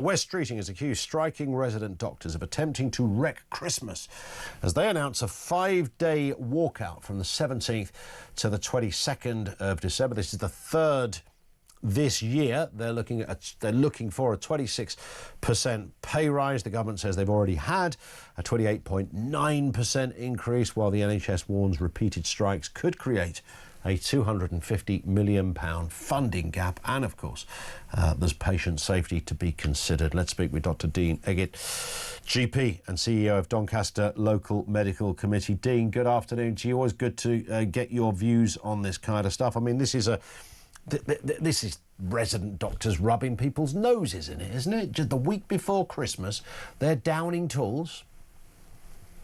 Wes Streeting has accused striking resident doctors of attempting to wreck Christmas as they announce a 5-day walkout from the 17th to the 22nd of December. This is the third this year. They're looking for a 26% pay rise. The government says they've already had a 28.9% increase, while the NHS warns repeated strikes could create a £250 million funding gap, and of course there's patient safety to be considered. Let's speak with Dr Dean Eggitt, GP and CEO of Doncaster Local Medical Committee. Dean, good afternoon to you. Always good to get your views on this kind of stuff. I mean, this is resident doctors rubbing people's noses in it, isn't it? Just the week before Christmas, they're downing tools.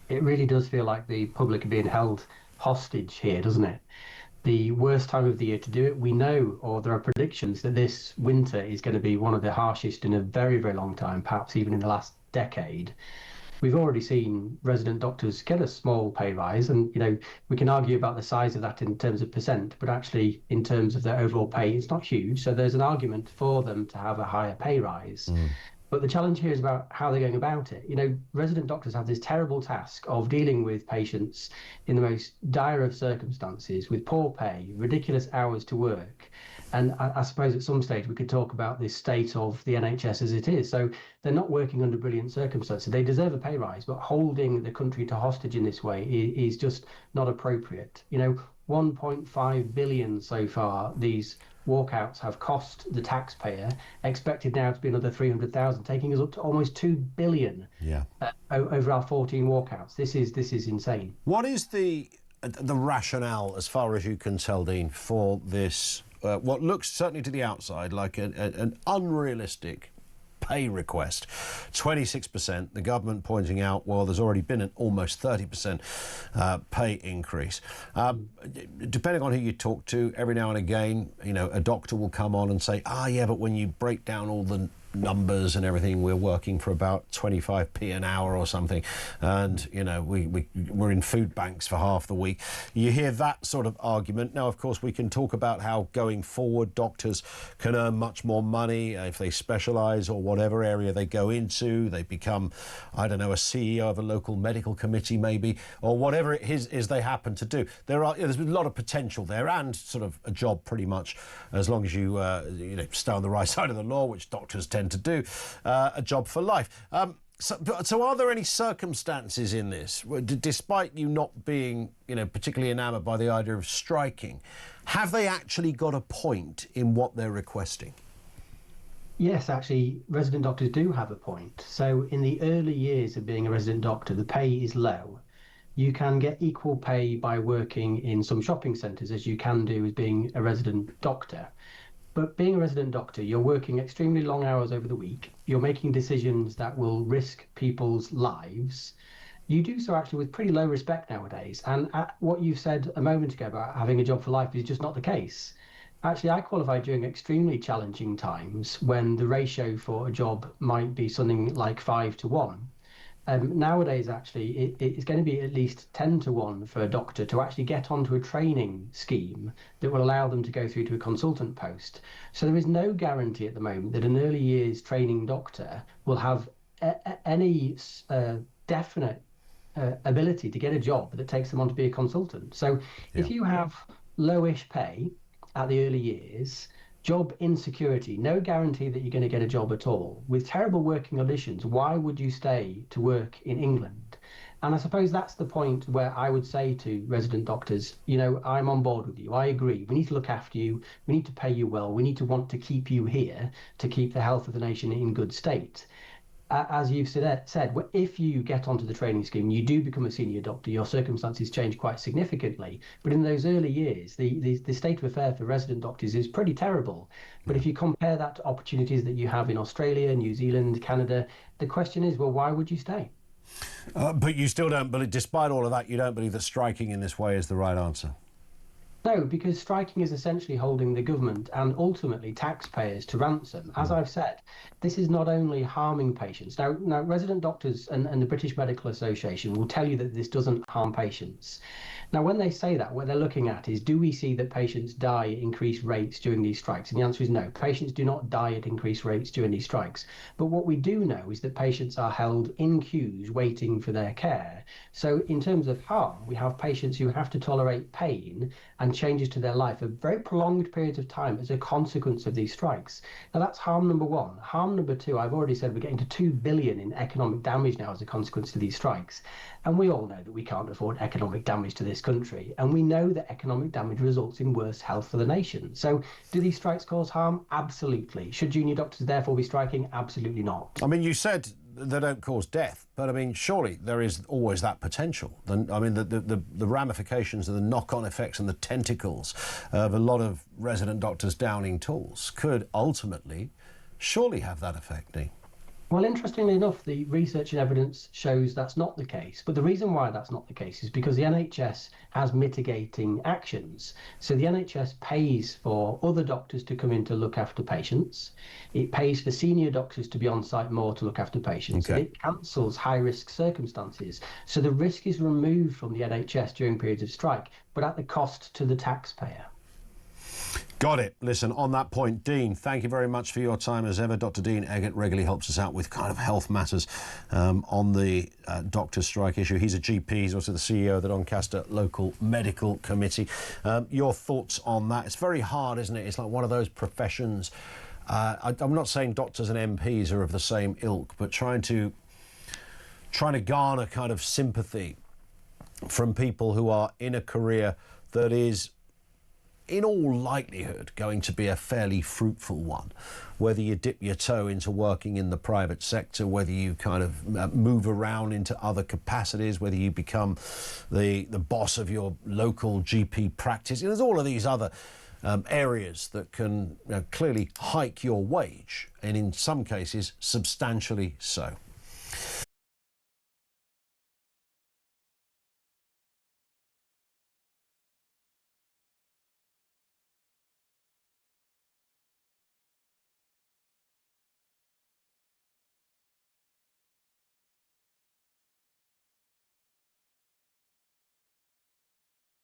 It really does feel like the public are being held hostage here, doesn't it? The worst time of the year to do it. We know, or there are predictions, that this winter is going to be one of the harshest in a very, very long time, perhaps even in the last decade. We've already seen resident doctors get a small pay rise, and we can argue about the size of that in terms of percent, but actually in terms of their overall pay, it's not huge. So there's an argument for them to have a higher pay rise. But the challenge here is about how they're going about it. Resident doctors have this terrible task of dealing with patients in the most dire of circumstances, with poor pay, ridiculous hours to work. And I suppose at some stage we could talk about the state of the NHS as it is. So they're not working under brilliant circumstances. They deserve a pay rise, but holding the country to hostage in this way is just not appropriate. 1.5 billion so far these walkouts have cost the taxpayer, expected now to be another 300,000, taking us up to almost 2 billion over our 14 walkouts. This is insane. What is the rationale, as far as you can tell, Dean, for this, what looks certainly to the outside like an unrealistic pay request? 26%, the government pointing out, well, there's already been an almost 30% pay increase. Depending on who you talk to, every now and again, a doctor will come on and say, yeah, but when you break down all the numbers and everything, we're working for about 25p an hour or something, and we're in food banks for half the week. You hear that sort of argument. Now, of course, we can talk about how going forward doctors can earn much more money if they specialise, or whatever area they go into, they become, I don't know, a CEO of a local medical committee maybe, or whatever it is they happen to do. There's a lot of potential there, and sort of a job pretty much, as long as you stay on the right side of the law, which doctors tend to do, a job for life. So are there any circumstances in this, despite you not being particularly enamoured by the idea of striking, have they actually got a point in what they're requesting? Yes, actually, resident doctors do have a point. So in the early years of being a resident doctor, the pay is low. You can get equal pay by working in some shopping centres as you can do as being a resident doctor. But being a resident doctor, you're working extremely long hours over the week. You're making decisions that will risk people's lives. You do so actually with pretty low respect nowadays. And what you said a moment ago about having a job for life is just not the case. Actually, I qualified during extremely challenging times when the ratio for a job might be something like 5 to 1. Nowadays, actually, it's going to be at least 10 to 1 for a doctor to actually get onto a training scheme that will allow them to go through to a consultant post. So there is no guarantee at the moment that an early years training doctor will have any definite ability to get a job that takes them on to be a consultant. So if you have lowish pay at the early years, job insecurity, no guarantee that you're going to get a job at all, with terrible working conditions, why would you stay to work in England? And I suppose that's the point where I would say to resident doctors, I'm on board with you. I agree. We need to look after you. We need to pay you well. We need to want to keep you here to keep the health of the nation in good state. As you've said, if you get onto the training scheme, you do become a senior doctor, your circumstances change quite significantly. But in those early years, the state of affair for resident doctors is pretty terrible. But if you compare that to opportunities that you have in Australia, New Zealand, Canada, the question is, well, why would you stay? But you still don't believe, despite all of that, you don't believe that striking in this way is the right answer? No, because striking is essentially holding the government and ultimately taxpayers to ransom. As I've said, this is not only harming patients. Now resident doctors and the British Medical Association will tell you that this doesn't harm patients. Now, when they say that, what they're looking at is, do we see that patients die at increased rates during these strikes? And the answer is no. Patients do not die at increased rates during these strikes. But what we do know is that patients are held in queues waiting for their care. So in terms of harm, we have patients who have to tolerate pain and changes to their life for very prolonged periods of time as a consequence of these strikes. Now, that's harm number one. Harm number two, I've already said we're getting to 2 billion in economic damage now as a consequence of these strikes. And we all know that we can't afford economic damage to this country. And we know that economic damage results in worse health for the nation. So do these strikes cause harm? Absolutely. Should junior doctors therefore be striking? Absolutely not. I mean, you said they don't cause death, but I mean, surely there is always that potential. I mean, the ramifications and the knock-on effects and the tentacles of a lot of resident doctors downing tools could ultimately surely have that effect, Dean. Well, interestingly enough, the research and evidence shows that's not the case. But the reason why that's not the case is because the NHS has mitigating actions. So the NHS pays for other doctors to come in to look after patients. It pays for senior doctors to be on site more to look after patients. Okay. And it cancels high-risk circumstances. So the risk is removed from the NHS during periods of strike, but at the cost to the taxpayer. Got it. Listen, on that point, Dean, thank you very much for your time as ever. Dr Dean Eggitt regularly helps us out with kind of health matters on the doctor strike issue. He's a GP. He's also the CEO of the Doncaster Local Medical Committee. Your thoughts on that? It's very hard, isn't it? It's like one of those professions. I'm not saying doctors and MPs are of the same ilk, but trying to garner kind of sympathy from people who are in a career that is in all likelihood going to be a fairly fruitful one, whether you dip your toe into working in the private sector, whether you kind of move around into other capacities, whether you become the boss of your local GP practice. There's all of these other areas that can clearly hike your wage, and in some cases substantially so.